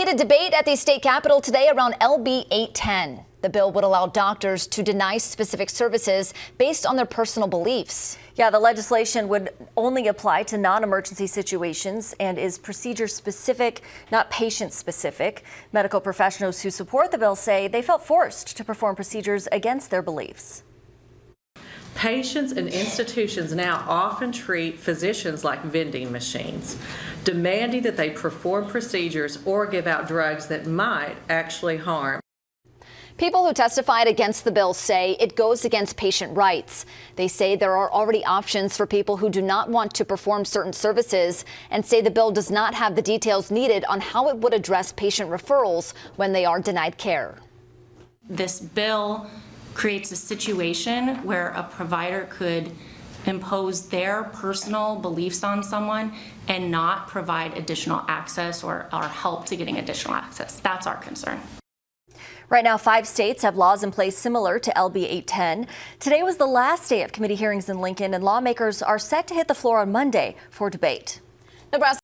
Heated debate at the state capitol today around LB 810. The bill would allow doctors to deny specific services based on their personal beliefs. Yeah, the legislation would only apply to non-emergency situations and is procedure specific, not patient specific. Medical professionals who support the bill say they felt forced to perform procedures against their beliefs. Patients and institutions now often treat physicians like vending machines, demanding that they perform procedures or give out drugs that might actually harm. People who testified against the bill say it goes against patient rights. They say there are already options for people who do not want to perform certain services and say the bill does not have the details needed on how it would address patient referrals when they are denied care. This bill creates a situation where a provider could impose their personal beliefs on someone and not provide additional access or help to getting additional access. That's our concern. Right now, 5 states have laws in place similar to LB 810. Today was the last day of committee hearings in Lincoln, and lawmakers are set to hit the floor on Monday for debate. Nebraska